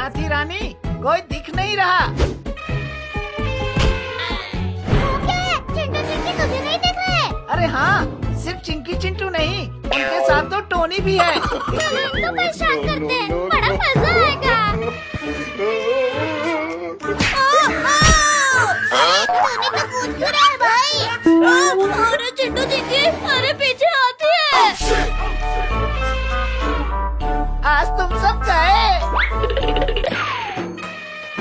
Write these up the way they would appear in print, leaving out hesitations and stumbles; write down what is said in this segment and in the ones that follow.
हाथी रानी, कोई दिख नहीं रहा। चिंटू चिंकी तुझे नहीं दिख रहे? अरे हाँ, सिर्फ चिंकी चिंटू नहीं, उनके साथ तो टोनी भी है। चलो इनको परेशान करते हैं, बड़ा मजा आएगा। टोनी पे कूद क्यों रहा है भाई? अरे चिंटू चिंकी, अरे पीछे हाथी है। आज तुम सब गए।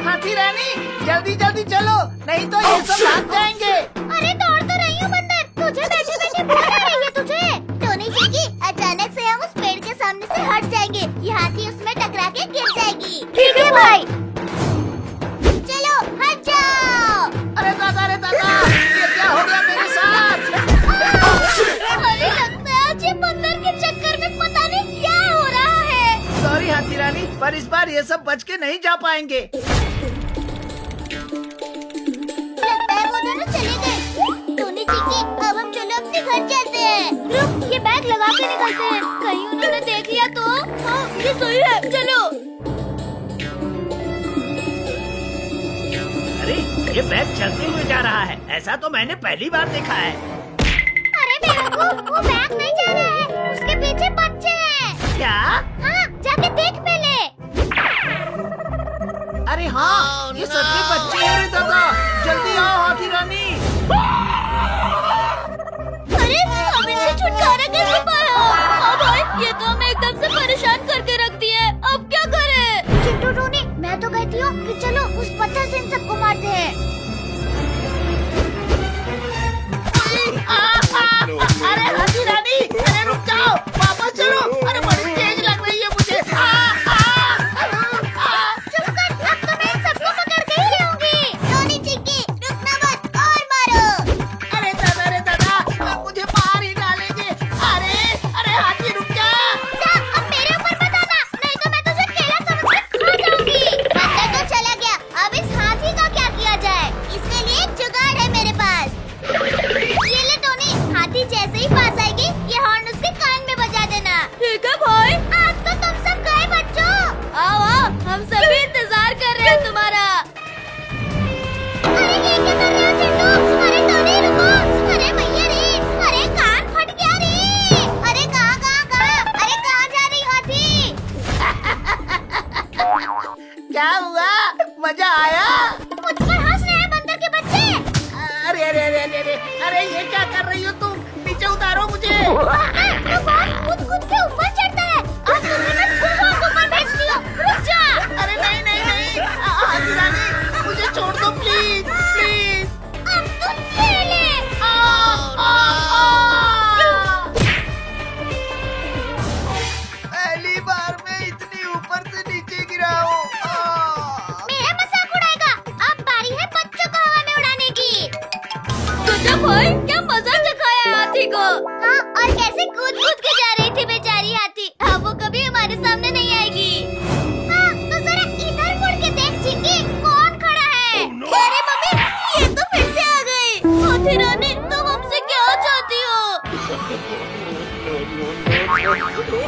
हाथी रानी, जल्दी जल्दी चलो, नहीं तो ये सब भाग जाएंगे। अरे दौड़ तो रही हूँ बंदर, तुझे बैठे बैठे भूख आ रही है तुझे। टोनी चिंकी, अचानक से हम उस पेड़ के सामने से हट जाएंगे, ये हाथी उसमें टकरा के गिर जाएगी। ठीक है भाई। चलो हट जाओ। अरे दादा, ये क्या हो गया मेरे साथ? अरे लगता है आज ये बंदर के चक्कर में पता नहीं क्या हो रहा है। सॉरी हाथी रानी, पर इस बार ये सब बच के नहीं जा पाएंगे। लगता है वो दोनों चले गए। टोनी चिंकी, अब हम चलो अपने घर चलते हैं। रुक, ये बैग लगा के निकलते हैं, कहीं उन्होंने देख लिया तो। हाँ, ये सही है, चलो। अरे ये बैग चलते हुए जा रहा है, ऐसा तो मैंने पहली बार देखा है। अरे बेवकूफ, वो बैग नहीं जा रहा है, उसके पीछे बच्चे हैं। क्या? हाँ, जाके देख पहले। अरे हाँ, ये सच में बच्चे हैं रे दादा, जल्दी आओ हाथी रानी। अरे हम इनसे छुटकारा कैसे पाया? हाँ भाई, ये तो हमें एकदम से परेशान करके रख दिए, अब क्या करें? चिंटू टोनी, मैं तो कहती हूँ कि चलो उस पत्थर से इन सबको मारते हैं। अरे हाथी रानी, अरे रुक जाओ, वापस चलो। अरे बड़ी तेज लग रही है मुझे। चुप कर, अब तो मैं इन सबको पकड़ के ही रहूंगी। टोनी चिंकी, रुकना मत और मारो। अरे दादा, अब मुझे मार ही डालेंगे। अरे हाथी रुक जा। अब मेरे ऊपर मत आना, नहीं तो मैं तुझे केला समझ कर खा जाऊंगी। बंदर तो चला गया, अब इस हाथी का क्या किया जाए? इसके लिए एक जुगाड़ है मेरे पास। ये ले टोनी, हाथी जैसे ही पास आएगी, ये हॉर्न उसके कान में बजा देना। ठीक है भाई। आज तो तुम सब गए बच्चों। आओ आओ, हम सभी इंतजार कर रहे हैं तुम्हारा। अरे ये क्या कर रहे हो चिंटू? अरे टोनी रुको, अरे भैया रे, अरे कान फट गया रे। अरे कहाँ? अरे कहाँ जा रही हाथी? क्या हुआ? मजा आया? मुझ पर हंस रहे हैं बंदर के बच्चे। अरे ये क्या कर रही हो तुम? नीचे उतारो मुझे। तो बहुत कूद के ऊपर चढ़ता है। आज तुझे मैं खुद ऊपर भेजती हूँ, रुक जा। अरे नहीं, हाथी रानी, मुझे छोड़ दो प्लीज। अब तुम ये ले। पहली बार मैं इतनी ऊपर से नीचे गिरा हूँ। मेरा मजाक उड़ाएगा, अब बारी है बच्चों को हवा में उड़ाने की। गजब भाई, क्या मजा चखाया हाथी को। हाँ, और कैसे कूद के जा रही थी बेचारी हाथी। अब वो कभी हमारे सामने नहीं आएगी। हाँ, तो जरा इधर मुड़ के देख चिंकी, कौन खड़ा है? अरे मम्मी, ये तो फिर से आ गई। हाथी रानी, तुम हमसे क्या चाहती हो?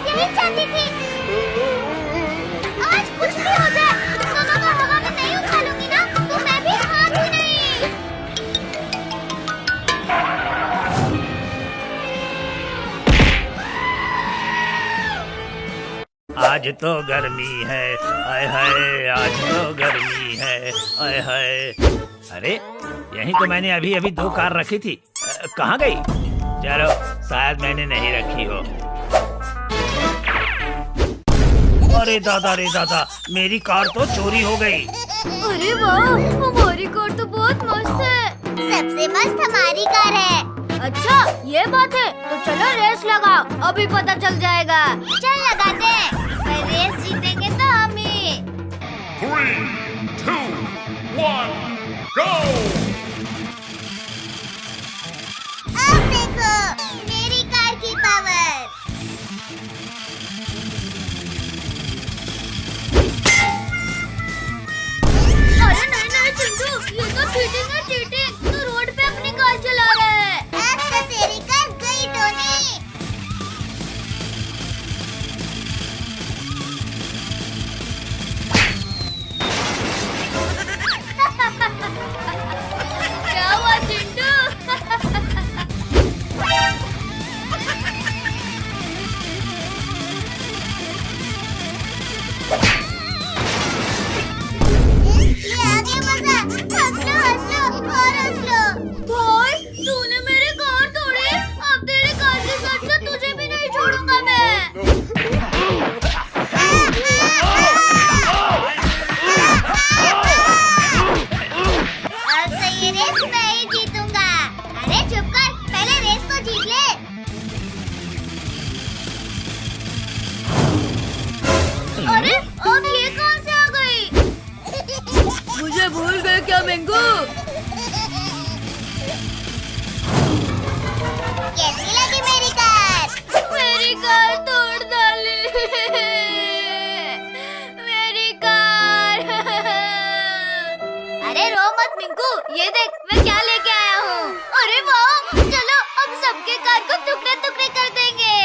यही चाहती थी। आज कुछ भी हो जाए, तुम दोनों को हवा में नहीं उछालूंगी ना, तो मैं भी हाथी नहीं। आज तो गर्मी है, आय हाय, आज तो गर्मी है, आय हाय। अरे यहीं तो मैंने अभी 2 कार रखी थी, कहाँ गई? चलो शायद मैंने नहीं रखी हो। अरे दादा, मेरी कार तो चोरी हो गई। अरे वाह, हमारी कार तो बहुत मस्त है। सबसे मस्त हमारी कार है। अच्छा ये बात है, तो चलो रेस लगाओ, अभी पता चल जाएगा। चल लगाते हैं, पर रेस जीतेंगे तो हम ही। 3, 2, 1, go! अब देखो मेरी कार की पावर। अरे नहीं चिंटू, ये तो चीटिंग है, तू रोड पे अपनी कार चला रहा है। अब तो तेरी कार गई टोनी। मिंकू। कैसी लगी मेरी कार? मेरी कार तोड़ डाली। मेरी कार। अरे रो मत मिंकू, ये देख मैं क्या लेके आया हूँ। अरे वाह, चलो अब सबके कार को टुकड़े टुकड़े कर देंगे।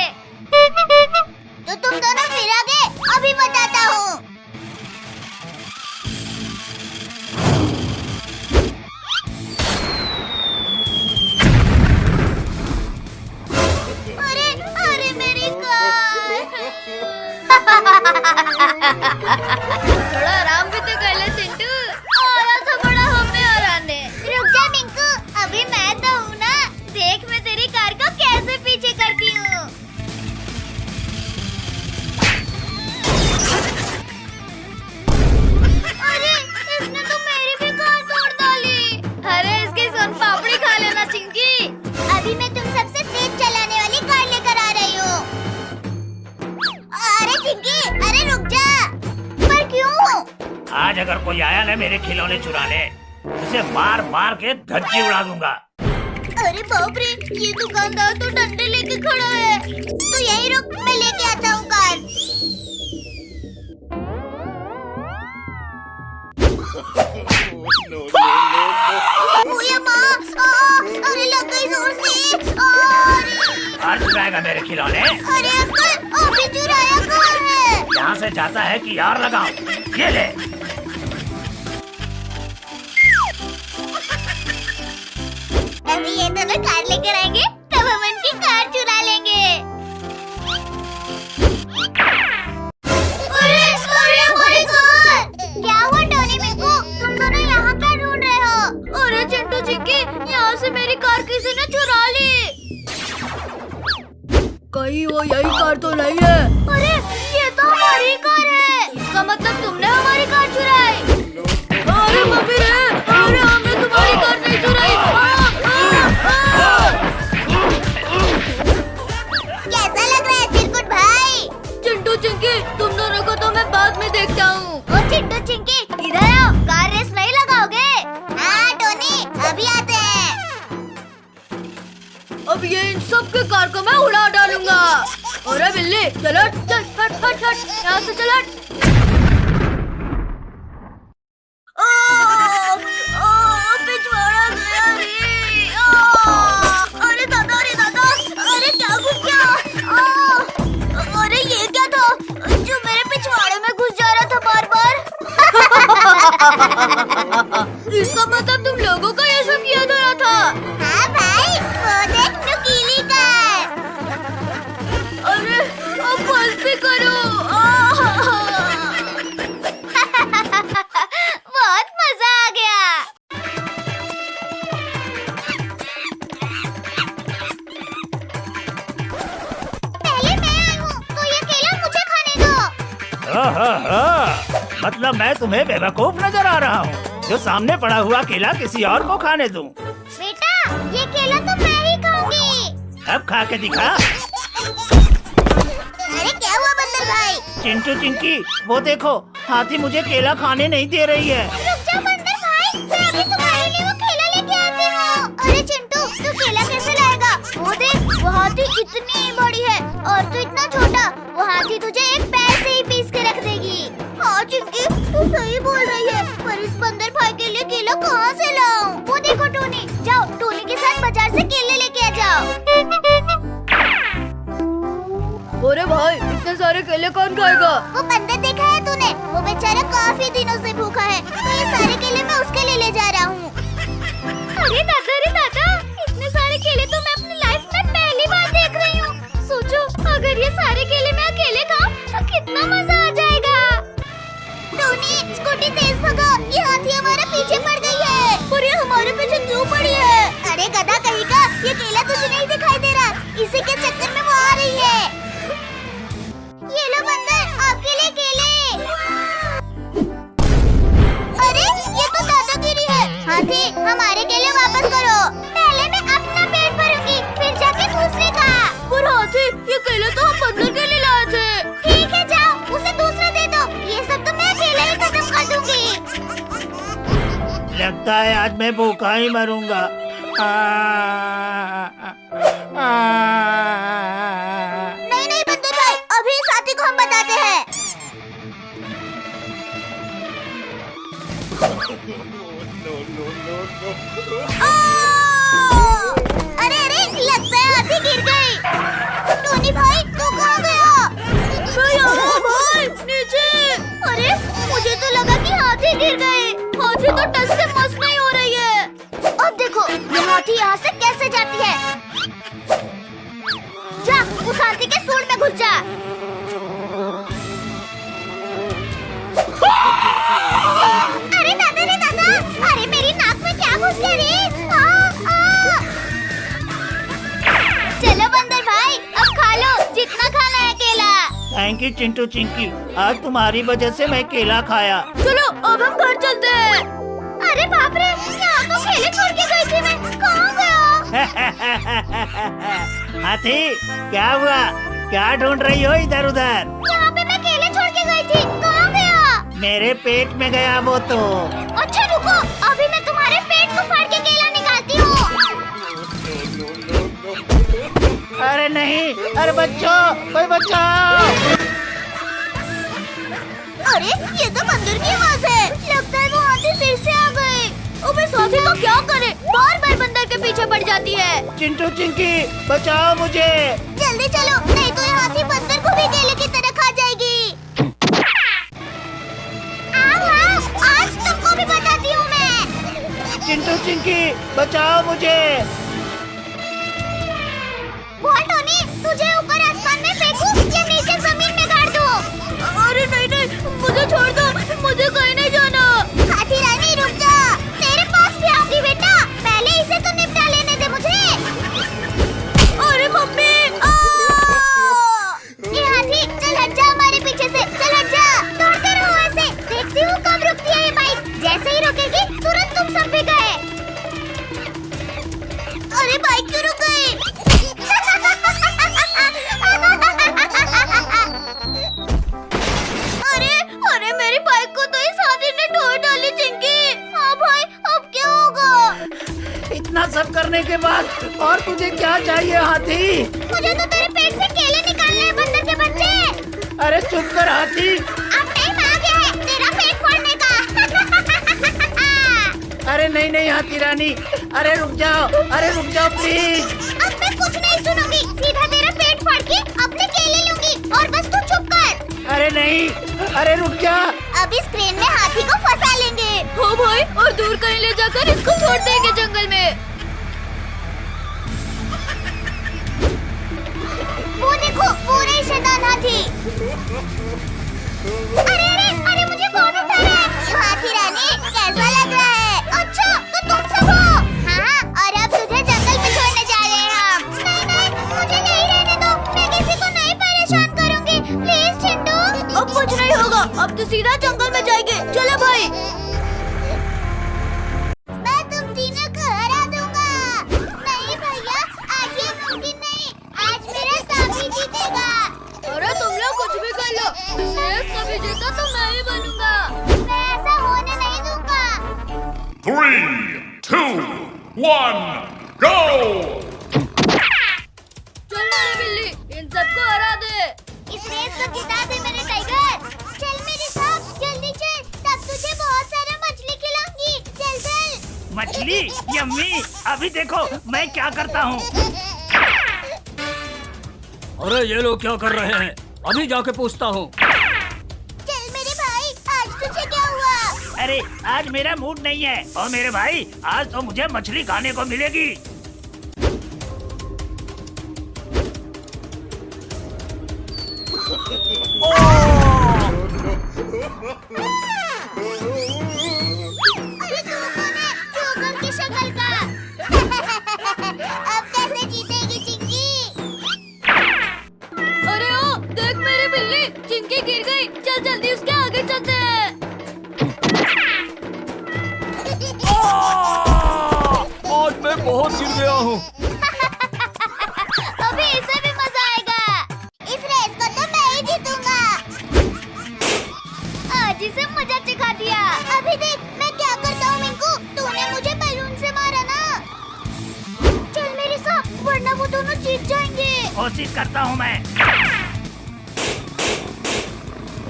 तो तुम दोनों फिर आगे, अभी बताता हूँ। अरे अरे मेरी कार। थोड़ा आराम भी तो कर ले चिंटू। आया था बड़ा हमें हराने। रुक जा मिंकू, अभी मैं तो हूँ ना, देख मैं तेरी कार को कैसे पीछे करती हूँ। अरे इसने तो मेरी भी कार तोड़ डाली। अरे इसकी सोन पापड़ी खा लेना चिंकी। अभी मैं तुम सबसे तेज चलाने वाली कार लेकर आ रही हूँ। अरे चिंकी, अरे रुक जा। पर क्यों? आज अगर कोई आया ना मेरे खिलौने चुराने, उसे मार मार के धज्जी उड़ा दूंगा। अरे बाप रे, ये दुकानदार तो डंडे लेके खड़ा है। तो यही रुक, मैं लेके आता हूँ कार। ओए माँ, अरे लग गई जोर से। अरे आज चुराएगा मेरे खिलौने? अरे अंकल, अभी चुराया कहाँ है? यहाँ से जाता है कि यार लगाऊं? ये ले। अभी ये दोनों कार लेकर आएंगे, तब हम इनकी कार चुरा लेंगे। अरे अरे हमारी कार! क्या हुआ टोनी मिंकू, तुम दोनों यहाँ क्या ढूंढ रहे हो? अरे चिंटू चिक्की, यहाँ से मेरी कार किसी ने चुरा ली। कहीं वो यही कार तो नहीं है। अरे ये तो हमारी कार है। इसका मतलब तुमने हमारी कार चुराई। अरे मम्मी रे, अरे हमने तुम्हारी कार नहीं चुराई। कैसा लग रहा है चिरकुट भाई? चिंटू चिंकी, तुम दोनों को तो मैं बाद में देखता हूँ। ओ चिंटू चिंकी, इधर आओ, कार रेस नहीं लगाओगे? हाँ टोनी, अभी आते हैं। अब ये इन सब के कार को मैं उड़ा डालूंगा। अरे बिल्ली, चलो चल, हट हट हट, यहाँ से चल हट। पिछवाड़ा गया रे। अरे दादा, अरे दादा, अरे क्या घुस गया। अरे ये क्या था जो मेरे पिछवाड़े में घुस जा रहा था बार बार। इसका मतलब तुम लोगों का ये सब किया गया था। हाँ भाई, वो देख नुकीली कार। अरे अब बस भी करो। बहुत मजा आ गया। पहले मैं आई हूँ, तो ये केला मुझे खाने दो। मतलब मैं तुम्हें बेवकूफ नजर आ रहा हूँ जो सामने पड़ा हुआ केला किसी और को खाने दूं। बेटा, ये केला तो मैं ही खाऊंगी। अब खा के दिखा। अरे क्या हुआ बंदर भाई? चिंटू चिंकी, वो देखो, हाथी मुझे केला खाने नहीं दे रही है। रुक जा बंदर भाई, मैं अभी तुम्हारे लिए वो केला लेके आती हूँ। अरे चिंटू, तू केला कैसे लाएगा? वो देख, वो हाथी इतनी बड़ी है और तू इतना छोटा। वो हाथी तुझे एक पैर से ही पीस के रख देगी। हाँ चिंकी, तू सही बोल रही है, पर इस बंदर भाई के लिए केला कहाँ से लाऊं? वो देखो टोनी, जाओ टोनी के साथ बाजार से केले लेके आ जाओ। अरे भाई, इतने सारे केले कौन खाएगा? वो बंदर देखा है तूने? वो बेचारा काफी दिनों से भूखा है, तो ये सारे केले मैं उसके लिए ले जा रहा हूँ। अरे दादा, इतने सारे केले तो मैं अपनी लाइफ में पहली बार देख रही हूँ। सोचो, अगर ये सारे केले मैं अकेले खाऊं तो कितना मजा आ जाएगा। टोनी, स्कूटी तेज भगाओ, ये हाथी हमारे पीछे पड़ गई है। और ये हमारे पीछे क्यों पड़ी है? अरे गधा कहीं का, ये केला तुझे नहीं दिखाई दे रहा? इसी के चक्कर में वो आ रही है। ये लो बंदर, आपके लिए केले। अरे ये तो दादागिरी है। हाथी, हमारे केले वापस करो। पहले मैं अपना पेट भरूंगी, फिर जाके दूसरे का। पर हाथी, ये केले तो हम बंदर के लिए लाए थे। ठीक है, जाओ उसे दूसरा दे दो। ये सब तो मैं अकेले ही खत्म कर दूंगी। लगता लगता है आज मैं भूखा ही मरूंगा। नहीं नहीं बंदर भाई, अभी इस हाथी को हम बताते हैं। अरे अरे, लगता है हाथी गिर गई। टोनी भाई तू कहाँ गया? मैं यहाँ भाई, नीचे। अरे मुझे तो लगा कि हाथी गिर गए। हाथी तो टस से मस नहीं हो रही है। अब देखो ये हाथी यहाँ से कैसे जाती है। जा उस हाथी के सूंड में घुस जा। अरे दादा रे दादा, अरे मेरी नाक में क्या घुस गया रे? चलो बंदर भाई, अब खा लो जितना खाना है केला। थैंक यू चिंटू चिंकी, आज तुम्हारी वजह से मैं केला खाया। चलो अब हम घर चलते हैं। अरे बाप रे, यहाँ तो केले छोड़ के गई थी मैं, कहाँ गया? हाथी क्या हुआ? क्या ढूंढ रही हो इधर उधर? यहाँ पे मैं केले छोड़ के गई थी, कहाँ गया? मेरे पेट में गया वो तो। अच्छा रुको, अभी मैं तुम्हारे पेट को फाड़ के केला निकालती हूँ। अरे नहीं, अरे बच्चों, कोई बचाओ। अरे ये तो बंदर की आवाज है, लगता है वो हाथी फिर से आ गए। अब इस हाथी को क्या करे, बार बार बंदर के पीछे पड़ जाती है। चिंटू चिंकी बचाओ मुझे। जल्दी चलो, नहीं तो ये हाथी बंदर को भी केले की तरह खा जाएगी। आओ, आज तुमको भी बताती हूँ मैं। चिंटू चिंकी बचाओ मुझे। बोल टोनी, तुझे ऊपर आसमान में फेंकूं या नीचे जमीन में गाड़ दूं? अरे नहीं नहीं, मुझे छोड़ दो, मुझे कहीं नहीं जाना। हाथी रानी रुक जा, तेरे पास भी आऊंगी बेटा, पहले इसे तो निपटा लेने दे मुझे। अरे मम्मी, ये हाथी, चल हट जा हमारे पीछे से, चल हट जा। दौड़ते रहो ऐसे, देखती हूँ कब रुकती है ये बाइक। जैसे ही रुकेगी तुरंत तुम सब भी गए। अरे बाइक क्यों रुक गई? अरे अरे मेरी बाइक को तो इस हाथी ने तोड़ डाली चिंकी। हाँ भाई, अब क्या होगा? इतना सब करने के बाद और तुझे क्या चाहिए हाथी? मुझे तो तेरे पेट से केले निकालने हैं बंदर के बच्चे। अरे चुप कर हाथी। अब टाइम आ गया है तेरा पेट फोड़ने का। अरे नहीं नहीं हाथी रानी, अरे रुक जाओ, अरे रुक जाओ प्लीज। अब मैं कुछ नहीं सुनूंगी, सीधा तेरा पेट फाड़ के अपने केले लूंगी और बस तू चुप कर। अरे नहीं, अरे रुक जा। अब इस क्रेन में हाथी को फंसा लेंगे। हो भाई, और दूर कहीं ले जाकर इसको छोड़ देंगे जंगल में। वो देखो, पूरे शैतान हाथी। अरे अरे अरे, मुझे कौन उठा रहा है? हाथी रानी, कैसा लग रहा है? अच्छा तो तुम सब हो। हाँ, और अब तुझे जंगल में छोड़ने जा रहे हैं हम। नहीं नहीं, मुझे यहीं रहने दो, मैं किसी को नहीं परेशान करूंगी, प्लीज चिंटू। अब कुछ नहीं होगा, अब तो सीधा जंगल में जाएंगे। चलो भाई। मैं तुम तीनों को हरा दूंगा। नहीं भैया, आज ये मुमकिन नहीं, आज मेरा साथी जीतेगा। अरे तुम लोग कुछ भी कर लो, शेष कभी जीता तो मैं ही बनूंगा। मैं ऐसा होने नहीं दूंगा। 3, 2, 1, go! चल मेरी बिल्ली, इन सबको हरा दे। इस रेस को जिता दे मेरे टाइगर। चल मेरे साथ, जल्दी चल, तब तुझे बहुत सारा मछली खिलाऊंगी। चल चल। मछली यम्मी, अभी देखो मैं क्या करता हूँ। अरे ये लोग क्या कर रहे हैं? अभी जाके पूछता हूँ। चल मेरे भाई, आज तुझे क्या हुआ? अरे आज मेरा मूड नहीं है और मेरे भाई आज तो मुझे मछली खाने को मिलेगी। अरे तू कौन है? जोकर की शक्ल का। अब कैसे जीतेगी चिंकी? अरे ओ, देख मेरी बिल्ली, चिंकी गिर गई। चल जल्दी उसके आगे चलते हैं। आज मैं बहुत गिर गया हूँ। अभी इसे भी मजा आएगा। इस रेस को तो मैं ही जीतूंगा। आज इसे मजा चखा दिया। अभी देख मैं क्या करता हूँ मिंकू, तूने कोशिश करता हूँ मैं।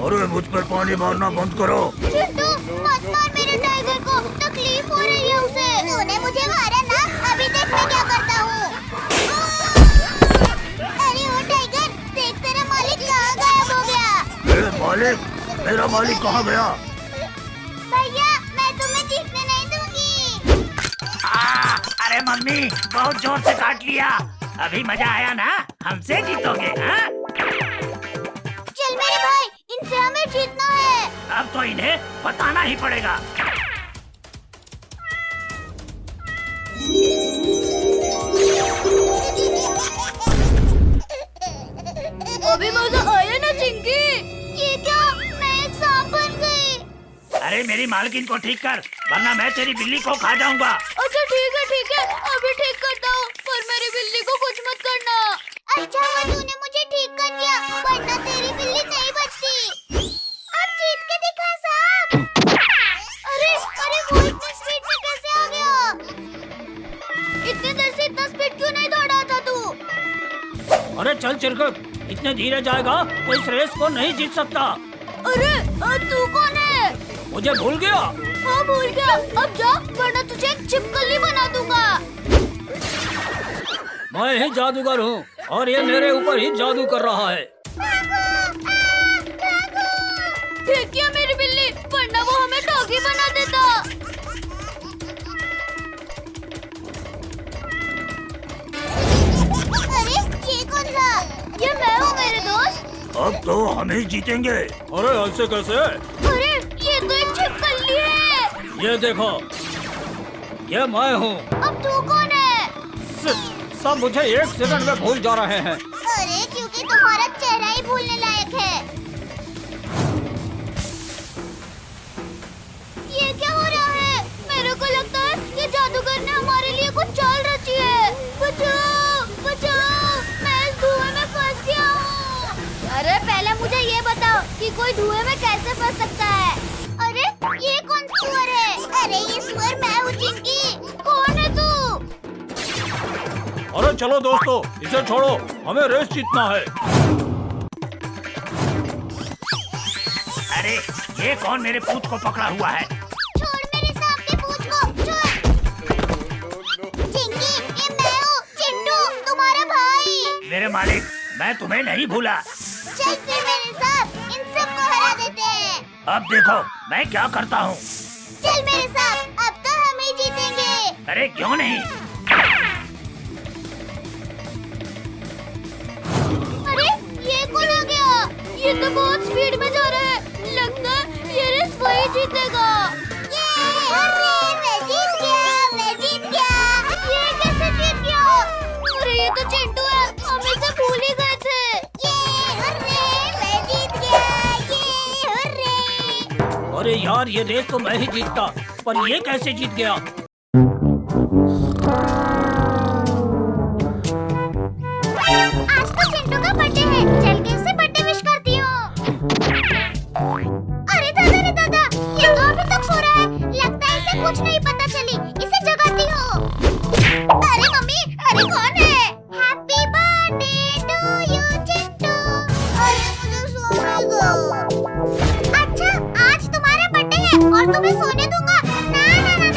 अरे मुझ पर पानी मारना बंद करो। चिंटू मत मार मेरे टाइगर को, तकलीफ हो रही है उसे। तूने मुझे मारा ना, अभी देख मैं क्या करता हूँ। अरे ओ टाइगर, देख तेरा मालिक कहाँ गायब हो गया। मालिक, मेरा मालिक कहाँ गया? भैया मैं तुम्हें जीतने नहीं दूंगी। अरे मम्मी, बहुत जोर से काट लिया। अभी मजा आया ना? हमसे जीतोगे? हाँ? चल मेरे भाई, इनसे हमें जीतना है। अब तो इन्हें बताना ही पड़ेगा। अभी मजा आया ना चिंकी? ये क्या, मैं एक सांप बन गई। अरे मेरी मालकिन को ठीक कर, वरना मैं तेरी बिल्ली को खा जाऊंगा। अच्छा ठीक है, अभी ठीक करता हूँ, पर मेरी बिल्ली को कुछ मत करना। अच्छा हुआ तूने मुझे ठीक कर दिया, वरना तेरी बिल्ली नहीं बचती। अब जीत के दिखा सांप। अरे वो इतनी स्पीड में कैसे आ गया? इतनी देर से इतना स्पीड क्यों नहीं दौड़ा था तू? अरे चल चिरकुट, इतने धीरे जाएगा तो इस रेस को नहीं जीत सकता। अरे तू कौन है? मुझे भूल गया? हाँ भूल गया, अब जा वरना तुझे एक छिपकली बना दूंगा। मैं ही जादूगर हूँ और ये मेरे ऊपर ही जादू कर रहा है। ठीक किया मेरी बिल्ली, वरना वो हमें डॉगी बना देता। अरे ये कौन था? ये मैं हूँ मेरे दोस्त। अब तो हम ही जीतेंगे। अरे ऐसे कैसे? अरे ये तो एक छिपकली है। ये देखो, ये मैं हूँ। अब तू कौन है? सब मुझे एक सेकंड में भूल जा रहे हैं। अरे क्योंकि तुम्हारा चेहरा ही भूलने लायक है। ये क्या हो रहा है? मेरे को लगता है ये जादूगर ने हमारे लिए कुछ चाल रची है। बचाओ बचाओ, मैं इस धुएं में फंस गया हूँ। अरे पहले मुझे ये बताओ कि कोई धुएं में कैसे फंस सकता है? अरे ये कौन सुअर है? अरे ये सुअर मैं हूँ चिंकी। कौन है तू? अरे चलो दोस्तों, इसे छोड़ो, हमें रेस जीतना है। अरे ये कौन मेरे पूत को पकड़ा हुआ है? छोड़ मेरे सांप की पूंछ को, छोड़। चिंकी, ये मैं हूँ चिंटू, तुम्हारा भाई। मेरे मालिक, मैं तुम्हें नहीं भूला। चल फिर मेरे साथ इन सबको हरा देते हैं। अब देखो मैं क्या करता हूँ। चल मेरे साथ, अब तो हम ही जीतेंगे। अरे क्यों नहीं? अरे ये कौन आ गया? ये तो बहुत स्पीड में जा रहा है, लगता है ये रेस वही जीतेगा। मैं जीत गया। ये कैसे जीत गया? अरे ये तो चिंटू है, हम इसे भूल ही गए थे। मैं जीत गया। अरे यार, ये रेस तो मैं ही जीतता, पर ये कैसे जीत गया? आज तो चिंटू का बर्थडे है, चल के उसे बर्थडे विश करती हूँ। अरे दादा, ये तो अभी तक सो रहा है। लगता है इसे कुछ नहीं पता चली, इसे जगाती हूँ। अरे मम्मी, अरे कौन है? Happy birthday to you Chintu. अरे मुझे सोने दो। अच्छा, आज तुम्हारा बर्थडे है और तुम्हें सोने दूंगा? ना, मैं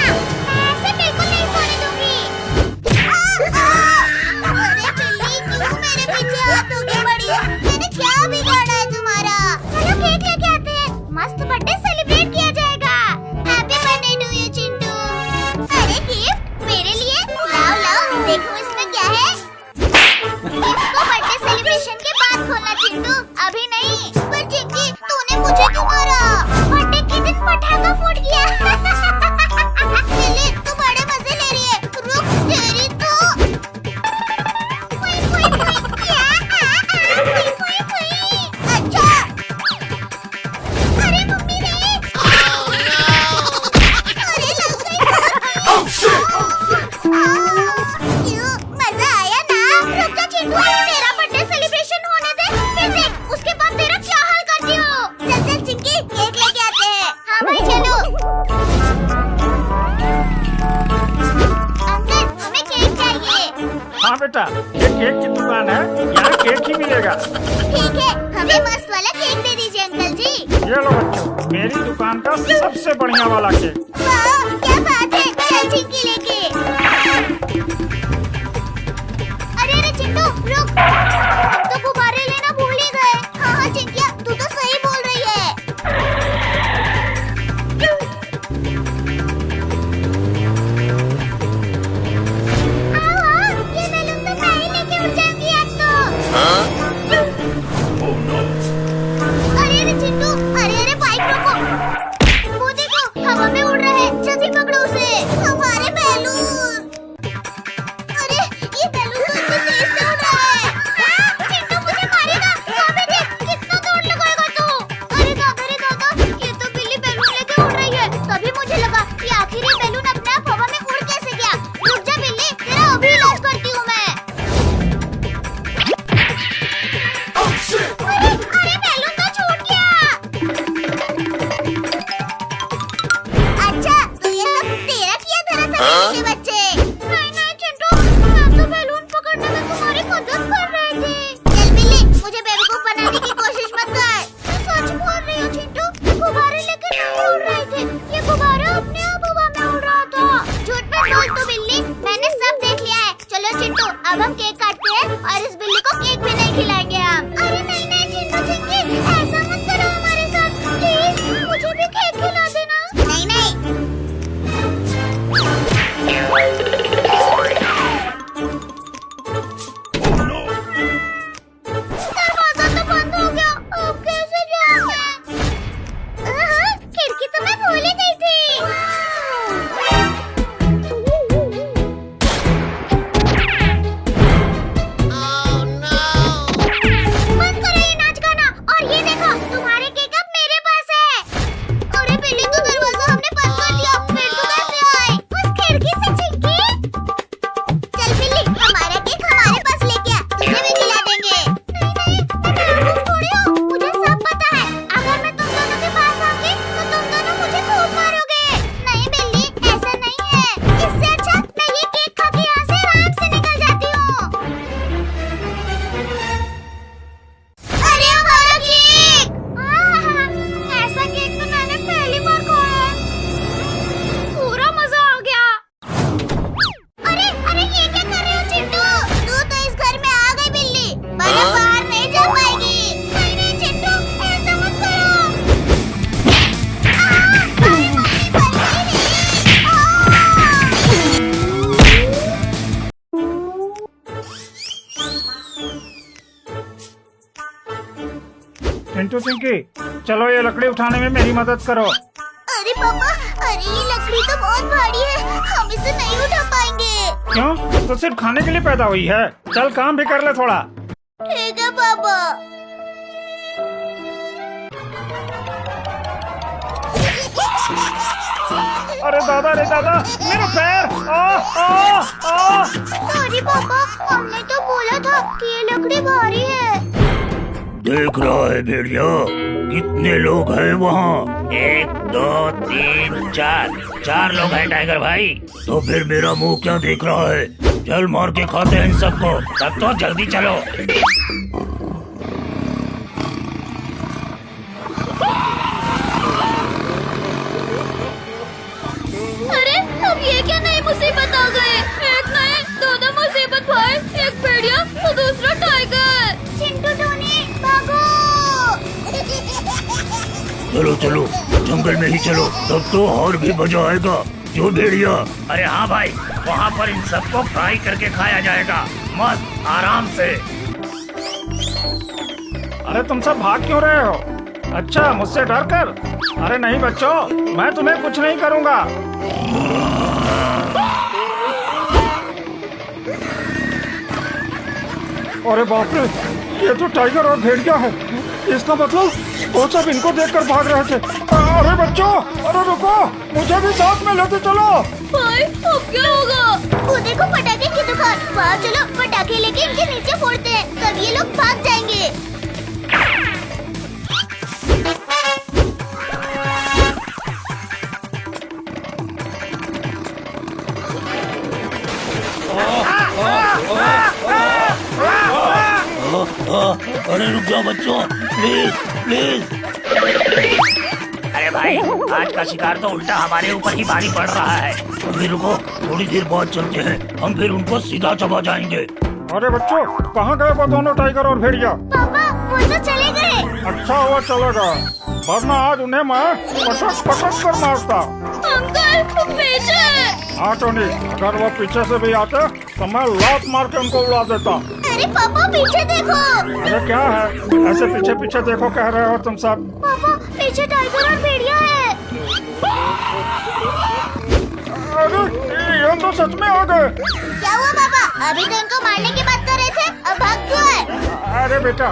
बेटा, ये केक की दुकान है, यहाँ केक ही मिलेगा। ठीक है, हमें मस्त वाला केक दे दीजिए अंकल जी। ये लो बच्चों, मेरी दुकान का सबसे बढ़िया वाला केक। वाह, क्या बात है, चल चिंकी लेके। अरे अरे चिंटू रुक, तो गुब्बारे लेना भूल ही गए। हाँ हाँ चिंकिया, तू तो सही बोल रही है। हाँ, ये बैलून तो मैं ही लेके उड़ जाऊंगी आज तो। अरे अरे चिंटू, अरे अरे बाइक रोको। वो देखो, हवा में उड़ रहा है, जल्दी पकड़ो उसे। हमारे बैलून। अरे ये बैलून तो इतनी तेज से उड़ रहा है। चिंटू मुझे मारेगा। हाँ बेटे, कितना दौड़ लगाएगा तू? अरे दादा, ये तो बिल्ली बैलून लेके उड़ रही है। तभी मुझे लगा कि आखिर ये बैलून अपने आप हवा में उड़ कैसे गया। रुक जा बिल्ली, तेरा अभी इलाज करती हूँ मैं। अरे बैलून तो छूट गया। अच्छा, तो ये सब तेरा किया धरा था मेरे बच्चे। नहीं नहीं चिंटू, मैं तो बैलून पकड़ने में तुम्हारी मदद कर रही थी। चल बिल्ली, मुझे बेवकूफ बनाने की कोशिश मत कर। मैं सच बोल रही हूँ चिंटू, गुब्बारे लेकर नहीं उड़ रहे थे। ये गुब्बारा अपने आप हवा में उड़ रहा था। झूठ में बोल तू बिल्ली, मैंने सब देख लिया है। चलो चिंटू, अब हम केक काटते हैं और इस बिल्ली को केक भी नहीं खिलाएंगे हम। अरे नहीं नहीं चिंटू चिंकी, ऐसा मत करो हमारे साथ प्लीज, मुझे भी केक खिला देना। नहीं नहीं। दरवाजा तो बंद हो गया, अब कैसे जाऊं मैं? खिड़की तो मैं भूल ही गई थी। बंद करो ये नाच गाना, और ये देखो तुम्हारे केक अब मेरे पास है। अरे बिल्ली, तो दरवाजा हमने बंद कर दिया, फिर तो कैसे आए? उस खिड़की से चिंकी। चल बिल्ली, हमारा केक हमारे पास लेके आ, तुझे भी खिला देंगे। नहीं नहीं, मैं बेवकूफ थोड़ी हूँ, मुझे सब पता है। अगर मैं तुम दोनों के पास आऊंगी तो तुम दोनों मुझे खूब मारोगे। नहीं बिल्ली, ऐसा नहीं है। इससे अच्छा मैं ये केक खा के यहाँ से आराम से निकल जाती हूँ। अरे हमारा केक! ऐसा केक तो मैंने पहली बार खाया है। पूरा मजा आ गया। अरे अरे ये क्या कर रहे हो चिंटू? तू तो इस घर में आ गई बिल्ली, पर अब बाहर नहीं जा पाएगी। नहीं नहीं चिंटू, ऐसा मत करो। अरे मम्मी बल्ली चिंटू चिंकी, चलो ये लकड़ी उठाने में मेरी मदद करो। अरे पापा, अरे ये लकड़ी तो बहुत भारी है, हम इसे नहीं उठा पाएंगे। क्यों? तो सिर्फ खाने के लिए पैदा हुई है। चल काम भी कर ले थोड़ा। ठीक है पापा। अरे दादा, मेरा पैर! सॉरी पापा, हमने तो बोला था कि ये लकड़ी भारी है। देख रहा है भेड़िया, कितने लोग हैं वहाँ? 1 2 3 4 लोग हैं टाइगर भाई। तो फिर मेरा मुंह क्या देख रहा है? चल मार के खाते हैं इन सबको। तब तो जल्दी चलो। अरे अब ये क्या नई मुसीबत आ गए? एक नहीं, दो मुसीबत भाई, एक भेड़िया तो दूसरा टाइगर। चिंटू टोनी भागो। चलो चलो, जंगल में ही चलो, तब तो और भी मजा आएगा। जो भेड़िया। अरे हाँ भाई, वहाँ पर इन सबको फ्राई करके खाया जाएगा, मस्त आराम से। अरे तुम सब भाग क्यों रहे हो? अच्छा, मुझसे डर कर? अरे नहीं बच्चों, मैं तुम्हें कुछ नहीं करूँगा। अरे बाप रे, ये तो टाइगर और भेड़िया है। इसका मतलब वो सब इनको देखकर भाग रहे थे। अरे बच्चों, अरे रुको, मुझे भी साथ में लेते चलो। भाई अब क्या होगा? वो देखो पटाखे की दुकान, वहाँ चलो पटाखे लेके इनके नीचे फोड़ते हैं, तब ये लोग भाग जाएंगे। अरे रुक जाओ बच्चों, प्लीज प्लीज। अरे भाई, आज का शिकार तो उल्टा हमारे ऊपर ही भारी पड़ रहा है। अभी रुको, थोड़ी देर बाद चलते हैं, हम फिर उनको सीधा चबा जाएंगे। अरे बच्चों, कहाँ गए वो दोनों टाइगर और भेड़िया? पापा वो तो चले गए। अच्छा हुआ चलेगा, वरना आज उन्हें मैं पटक पटक कर मारता। अंकल पीछे। हाँ टोनी, अगर वो पीछे से भी आते तो मैं लात मार के उनको उड़ा देता। अरे पापा पीछे देखो। अरे क्या है, ऐसे पीछे पीछे देखो कह रहे हो तुम सब? पापा पीछे टाइगर और भेड़िया है। अरे ये तो सच में आ गए। क्या हुआ पापा? अभी तो इनको मारने की बात कर रहे थे, अब भाग क्यों है? अरे बेटा,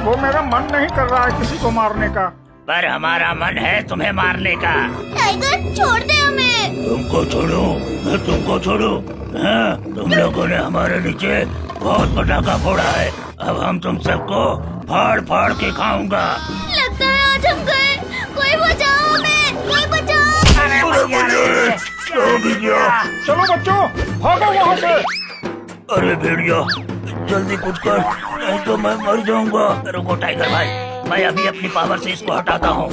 वो मेरा मन नहीं कर रहा है किसी को मारने का। पर हमारा मन है तुम्हें मारने का। टाइगर छोड़ दे हमें। तुमको छोड़ूं? मैं तुमको छोड़ूं? हाँ, तुम लोगों ने हमारे नीचे बहुत पटाखा फोड़ा है, अब हम तुम सबको फाड़ फाड़ के खाऊंगा। लगता है आज हम गए। कोई बचाओ हमें, कोई बचाओ। चलो बच्चों, भागो वहाँ से। अरे भेड़िया, जल्दी कुछ कर, नहीं तो मैं मर जाऊंगा। रुको टाइगर भाई, मैं अभी अपनी पावर से इसको हटाता हूँ।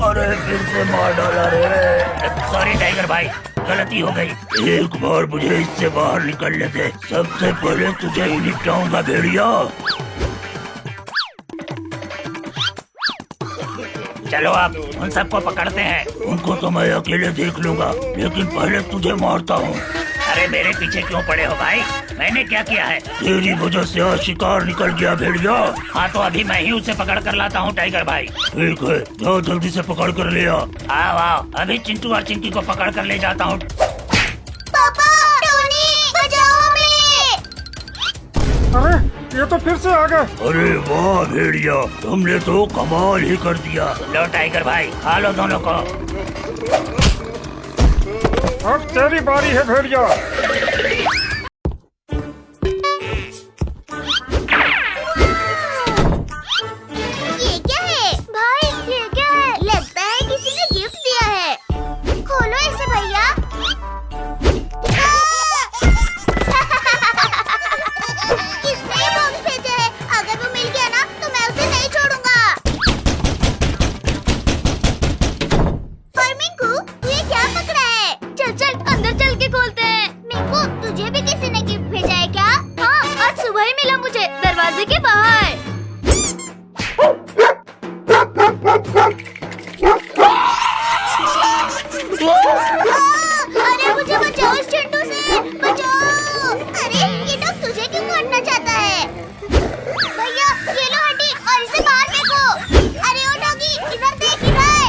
अरे फिर से मार डाला रे। सॉरी टाइगर भाई, गलती हो गई। एक बार मुझे इससे बाहर निकलने दे, सबसे पहले तुझे ही निपटाऊंगा भेड़िया। चलो अब उन सबको पकड़ते हैं। उनको तो मैं अकेले देख लूंगा, लेकिन पहले तुझे मारता हूँ। अरे मेरे पीछे क्यों पड़े हो भाई? मैंने क्या किया है? तेरी वजह से आज शिकार निकल गया भेड़िया। हाँ तो अभी मैं ही उसे पकड़ कर लाता हूँ टाइगर भाई। ठीक है, जाओ जल्दी से पकड़ कर ले आओ। आओ, अभी चिंटू और चिंकी को पकड़ कर ले जाता हूँ। पापा, टोनी, बचाओ हमें। अरे ये तो फिर से आ गए। अरे वाह भेड़िया, तुमने तो कमाल ही कर दिया। लो टाइगर भाई, खा लो दोनों को। अब तेरी बारी है भेड़िया। ये क्या है भाई? ये क्या है? लगता है किसी ने गिफ्ट दिया है। खोलो इसे भैया। किसने ये बॉक्स भेजा है? अगर वो मिल गया ना तो मैं उसे नहीं छोड़ूंगा। और मिंकू, तू ये क्या पकड़ा है? चल चल अंदर चल के खोलते हैं। मिंकू, तुझे भी किसी ने गिफ्ट भेजा है क्या? हाँ, आज सुबह ही मिला मुझे दरवाजे के बाहर। अरे मुझे बचाओ इस चिंटू से, बचाओ। अरे ये डॉग तुझे क्यों काटना चाहता है? भैया ये लो हड्डी और इसे बाहर फेंको। अरे ओ डॉगी, इधर देख इधर।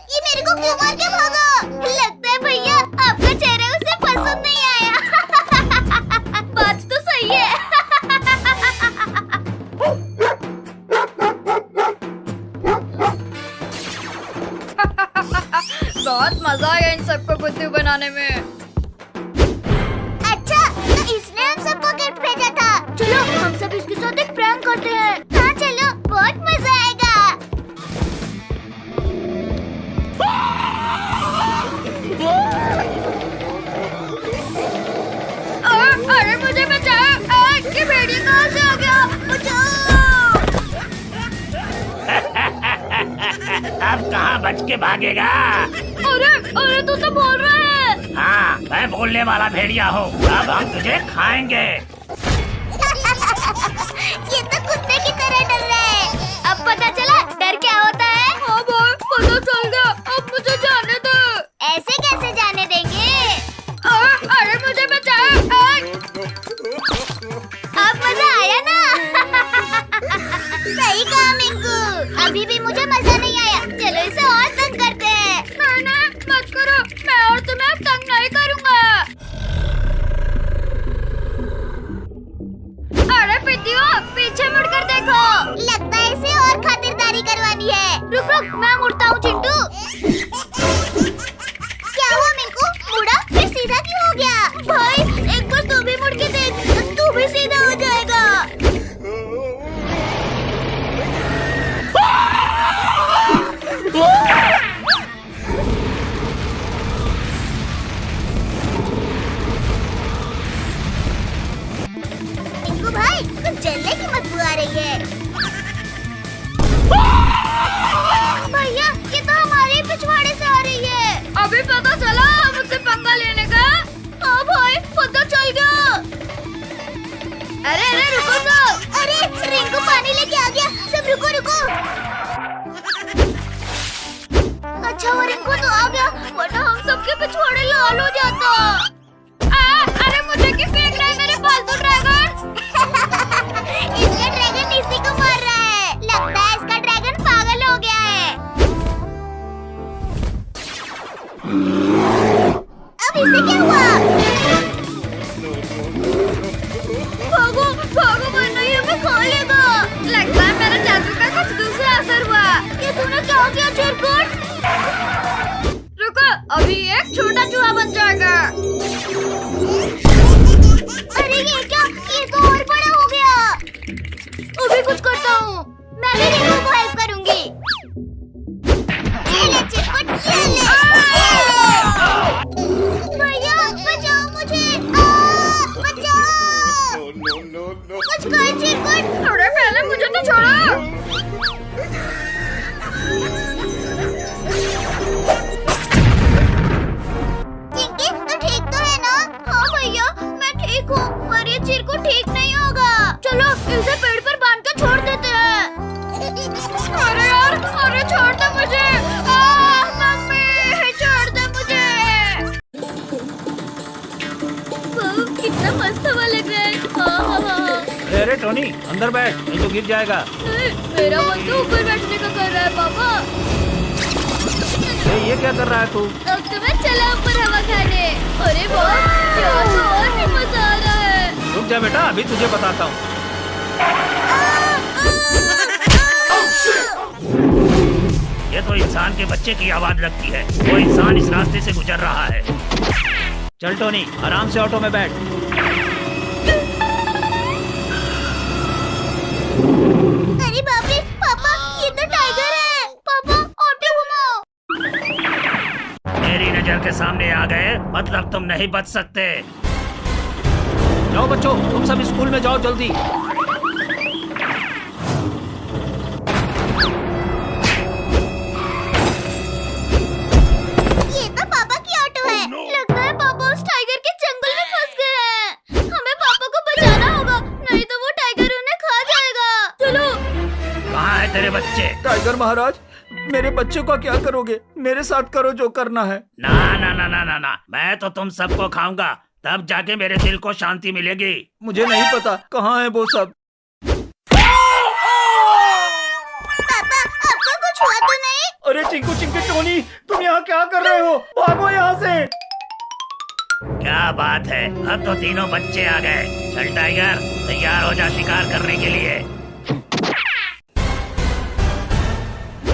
ये मेरे को क्यों मार के भागा? लगता है भैया आपका चेहरा उसे पसंद नहीं आया। बात तो सही है। बहुत मजा आया इन सबको बुद्धू बनाने में। अच्छा, तो इसने हम सबको गिफ्ट भेजा था। चलो हम सब इसके साथ एक प्रैंक करते हैं। हाँ चलो, बहुत मजा आएगा। अरे मुझे बचाओ। ये भेड़िया कहाँ से आ गया? बचाओ। अब कहाँ बच के भागेगा? अरे तू तो बोल रहा है। हाँ, मैं बोलने वाला भेड़िया हूँ। अब हम तुझे खाएंगे। ये तो कुत्ते की तरह डर रहा है। अब पता चला डर क्या होता है? हाँ भाई, पता चल गया। अब मुझे जाने दो। ऐसे कैसे जाने देंगे? अरे मुझे बचाओ। अब मजा आया ना? सही कहा मिंकू, अभी भी मुझे मजा नहीं आया। चलो इसे और तंग करते हैं। नहीं मत करो, मैं और तुम्हें तंग नहीं करूँगा। अरे पितियो, पीछे मुड़कर देखो। लगता है इसे और खातिरदारी करवानी है। रुक रुक, मैं मुड़ता हूँ चिंटू। क्या हुआ मिंकू? मुड़ा फिर सीधा क्यों हो गया? भाई एक बार तू भी मुड़ के देख, तू भी सीधा हो जाएगा। लाल हो जाता। अरे मुझे क्यों फेंक रहा है मेरे पालतू ड्रैगन? इसका ड्रैगन इसी को मार रहा है। लगता है इसका ड्रैगन पागल हो गया है। अब इसे क्या हुआ? भागो भागो वरना ये हमें खा लेगा। लगता है मेरे जादू का कुछ दूसरा असर हुआ। ये तूने क्या किया चिरकुट? रुको, अभी एक छोटा चूहा बन जाएगा। अरे ये क्या? ये तो और बड़ा हो गया। अभी कुछ करता हूँ। मैं भी रिंकू को हेल्प करूंगी। ये ले चिरकुट, ये ले। भैया बचाओ मुझे। बचाओ। कुछ कर चिरकुट। थोड़े पहले मुझे तो छोड़ो। चिंकी तू ठीक तो है ना? हाँ भैया मैं ठीक हूँ, पर ये चिरकुट ठीक नहीं होगा। चलो इसे पेड़ पर बांध के छोड़ देते हैं। अरे यार, अरे छोड़ दो मुझे। मम्मी छोड़ दो मुझे। वाह, कितना मस्त हवा लग रहा है। अरे टोनी अंदर बैठ, नहीं तो गिर जाएगा। मेरा मन तो ऊपर बैठने का कर रहा है पापा। ये क्या कर रहा है तू? अब तो मैं चला ऊपर हवा खाने। अरे वाह, क्या तो और भी मजा आ रहा है। रुक जा बेटा, अभी तुझे बताता हूँ। ये तो इंसान के बच्चे की आवाज लगती है। वो इंसान इस रास्ते से गुजर रहा है। चल टोनी, आराम से ऑटो में बैठ। अरे बाप रे पापा, ये तो टाइगर है। पापा ऑटो घुमाओ। मेरी नजर के सामने आ गए मतलब तुम नहीं बच सकते। जाओ बच्चों, तुम सब स्कूल में जाओ जल्दी। ये तो पापा की ऑटो है। लगता है पापा उस टाइगर के जंगल में फंस गए हैं। हमें पापा को बचाना होगा, नहीं तो वो टाइगर उन्हें खा जाएगा। चलो। कहाँ है तेरे बच्चे? टाइगर महाराज, मेरे बच्चे का क्या करोगे? मेरे साथ करो जो करना है। ना ना ना ना ना ना, मैं तो तुम सबको खाऊंगा, तब जाके मेरे दिल को शांति मिलेगी। मुझे नहीं पता कहाँ है वो सब। पापा आपको कुछ हुआ तो नहीं? अरे चिंकू चिंकी टोनी, तुम यहाँ क्या कर रहे हो? भागो यहाँ से। क्या बात है, अब तो तीनों बच्चे आ गए। चल टाइगर, तैयार हो जा शिकार करने के लिए।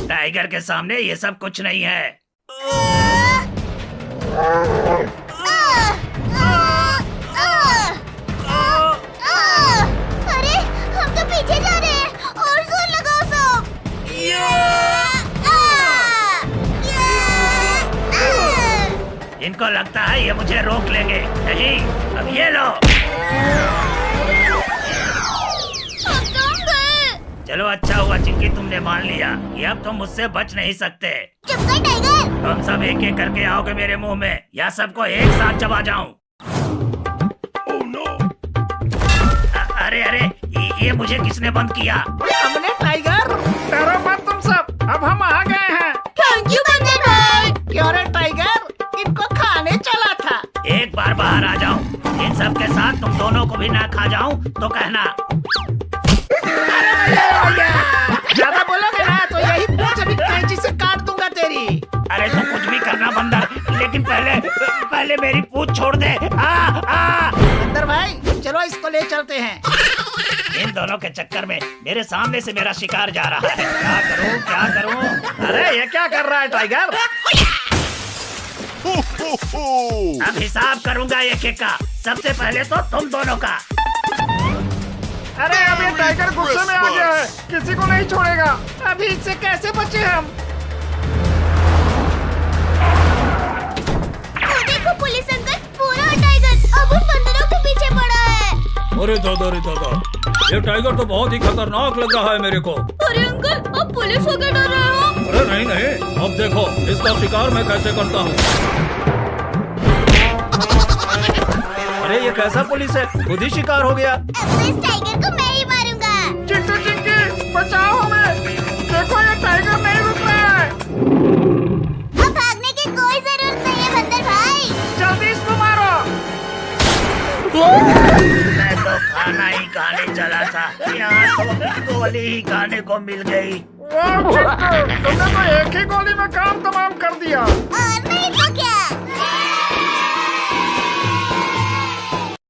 टाइगर के सामने ये सब कुछ नहीं है। अरे हम तो पीछे जा रहे हैं, और जोर लगाओ सब। इनको लगता है ये मुझे रोक लेंगे। नहीं, अब ये लो। हम कहाँ गए? चलो अच्छा हुआ चिंकी, तुमने मान लिया कि अब तुम मुझसे बच नहीं सकते। चुप कर टाइगर। तुम सब एक एक करके आओगे मेरे मुंह में, या सबको एक साथ चबा जाऊं। अरे अरे, ये मुझे किसने बंद किया? हमने टाइगर। डरो मत तुम सब, अब हम आ गए हैं। थैंक यू बंदर भाई। क्यों रे टाइगर, इनको खाने चला था। एक बार बाहर आ जाऊं, इन सब के साथ तुम दोनों को भी ना खा जाऊं तो कहना। ज्यादा बोलोगे ना तो यही पूंछ अभी कैंची से काट दूंगा तेरी। अरे तो कुछ भी करना बंदर, लेकिन पहले मेरी पूंछ छोड़ दे। बंदर भाई चलो इसको ले चलते हैं। इन दोनों के चक्कर में मेरे सामने से मेरा शिकार जा रहा है। क्या करूं क्या करूं? अरे ये क्या कर रहा है टाइगर? अब हिसाब करूंगा एक एक का। सबसे पहले तो तुम दोनों का। अरे अब ये टाइगर गुस्से में आ गया है, किसी को नहीं छोड़ेगा। अभी इससे कैसे बचे हम? देखो पुलिस अंकल, पूरा टाइगर अब उन बंदरों के पीछे पड़ा है। अरे दादा, ये टाइगर तो बहुत ही खतरनाक लग रहा है मेरे को। अरे अंकल, अब पुलिस होकर डर रहे हो? अरे नहीं नहीं, अब देखो इसका शिकार मैं कैसे करता हूँ। अरे ये कैसा पुलिस है, खुद ही शिकार हो गया। अब तो इस टाइगर को मैं ही मारूंगा। चिंटू चिंकी बचाओ हमें, देखो ये टाइगर नहीं रुक रहा है। अब भागने की कोई जरूरत नहीं है बंदर भाई। चल वाला था, यहाँ तो गोली ही खाने को मिल गई। वाह चिंटू, तुमने तो एक ही गोली में काम तमाम कर दिया। और नहीं तो क्या।